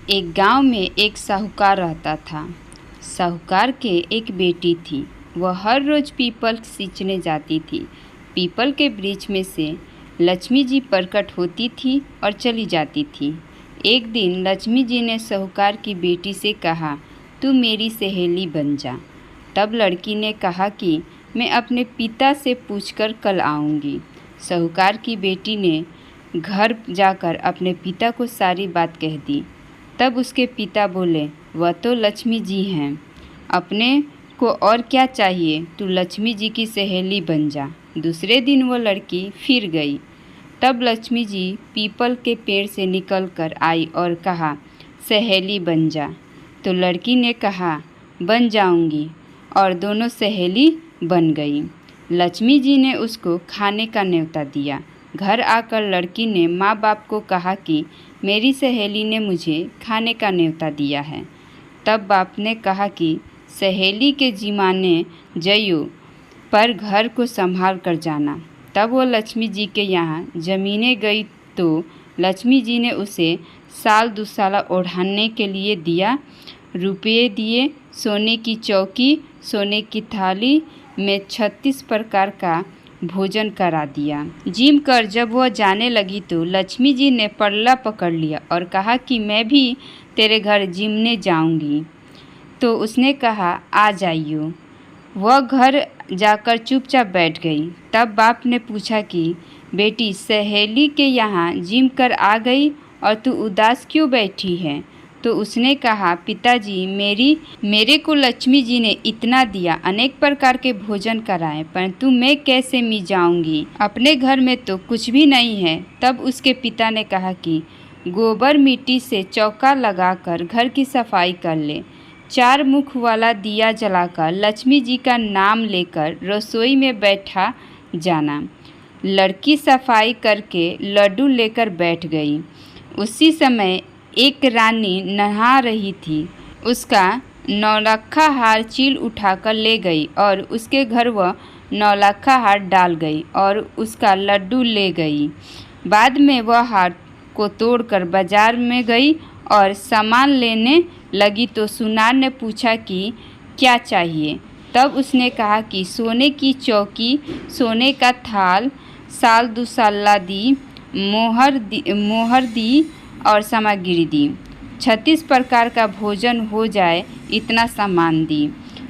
एक गांव में एक साहूकार रहता था। साहूकार के एक बेटी थी। वह हर रोज़ पीपल सींचने जाती थी। पीपल के वृक्ष में से लक्ष्मी जी प्रकट होती थी और चली जाती थी। एक दिन लक्ष्मी जी ने साहूकार की बेटी से कहा, तू मेरी सहेली बन जा। तब लड़की ने कहा कि मैं अपने पिता से पूछकर कल आऊँगी। साहूकार की बेटी ने घर जाकर अपने पिता को सारी बात कह दी। तब उसके पिता बोले, वह तो लक्ष्मी जी हैं, अपने को और क्या चाहिए, तू लक्ष्मी जी की सहेली बन जा। दूसरे दिन वो लड़की फिर गई। तब लक्ष्मी जी पीपल के पेड़ से निकलकर आई और कहा, सहेली बन जा। तो लड़की ने कहा, बन जाऊंगी, और दोनों सहेली बन गई। लक्ष्मी जी ने उसको खाने का न्योता दिया। घर आकर लड़की ने माँ बाप को कहा कि मेरी सहेली ने मुझे खाने का न्योता दिया है। तब बाप ने कहा कि सहेली के जिमाने जइयो, पर घर को संभाल कर जाना। तब वो लक्ष्मी जी के यहाँ जमीनें गई तो लक्ष्मी जी ने उसे साल दुसाला ओढ़ाने के लिए दिया, रुपये दिए, सोने की चौकी, सोने की थाली में 36 प्रकार का भोजन करा दिया। जिम कर जब वह जाने लगी तो लक्ष्मी जी ने पल्ला पकड़ लिया और कहा कि मैं भी तेरे घर जिमने जाऊंगी। तो उसने कहा, आ जाइयो। वह घर जाकर चुपचाप बैठ गई। तब बाप ने पूछा कि बेटी, सहेली के यहाँ जिम कर आ गई और तू उदास क्यों बैठी है? तो उसने कहा, पिताजी, मेरे को लक्ष्मी जी ने इतना दिया, अनेक प्रकार के भोजन कराए, परंतु मैं कैसे मी जाऊंगी? अपने घर में तो कुछ भी नहीं है। तब उसके पिता ने कहा कि गोबर मिट्टी से चौका लगाकर घर की सफाई कर ले। 4 मुख वाला दिया जलाकर लक्ष्मी जी का नाम लेकर रसोई में बैठा जाना। लड़की सफाई करके लड्डू लेकर बैठ गई। उसी समय एक रानी नहा रही थी। उसका नौलखा हार चील उठाकर ले गई और उसके घर वह नौलखा हार डाल गई और उसका लड्डू ले गई। बाद में वह हार को तोड़कर बाजार में गई और सामान लेने लगी तो सुनार ने पूछा कि क्या चाहिए? तब उसने कहा कि सोने की चौकी, सोने का थाल, साल दुसाला दी, मोहर दी और सामग्री दी। 36 प्रकार का भोजन हो जाए इतना सामान दी।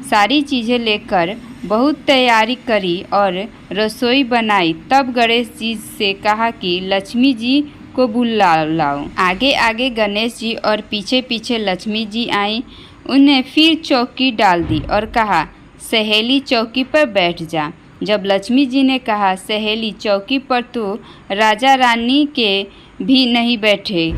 सारी चीज़ें लेकर बहुत तैयारी करी और रसोई बनाई। तब गणेश जी से कहा कि लक्ष्मी जी को बुला लाओ। आगे आगे गणेश जी और पीछे पीछे लक्ष्मी जी आई। उन्हें फिर चौकी डाल दी और कहा, सहेली चौकी पर बैठ जा। जब लक्ष्मी जी ने कहा, सहेली चौकी पर तो राजा रानी के भी नहीं बैठे,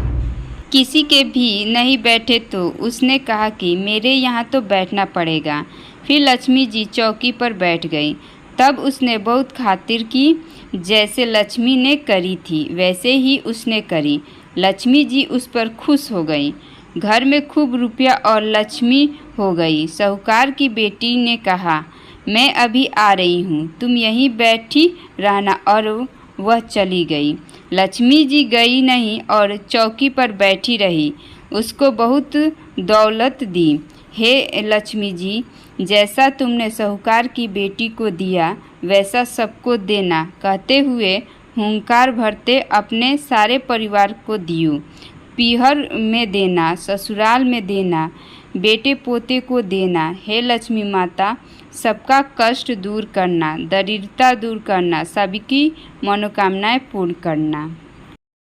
किसी के भी नहीं बैठे, तो उसने कहा कि मेरे यहाँ तो बैठना पड़ेगा। फिर लक्ष्मी जी चौकी पर बैठ गई। तब उसने बहुत खातिर की। जैसे लक्ष्मी ने करी थी वैसे ही उसने करी। लक्ष्मी जी उस पर खुश हो गई। घर में खूब रुपया और लक्ष्मी हो गई। साहूकार की बेटी ने कहा, मैं अभी आ रही हूँ, तुम यहीं बैठी रहना, और वह चली गई। लक्ष्मी जी गई नहीं और चौकी पर बैठी रही। उसको बहुत दौलत दी। हे लक्ष्मी जी, जैसा तुमने साहूकार की बेटी को दिया वैसा सबको देना, कहते हुए हुंकार भरते अपने सारे परिवार को दियो। पीहर में देना, ससुराल में देना, बेटे पोते को देना। हे लक्ष्मी माता, सबका कष्ट दूर करना, दरिद्रता दूर करना, सबकी मनोकामनाएं पूर्ण करना।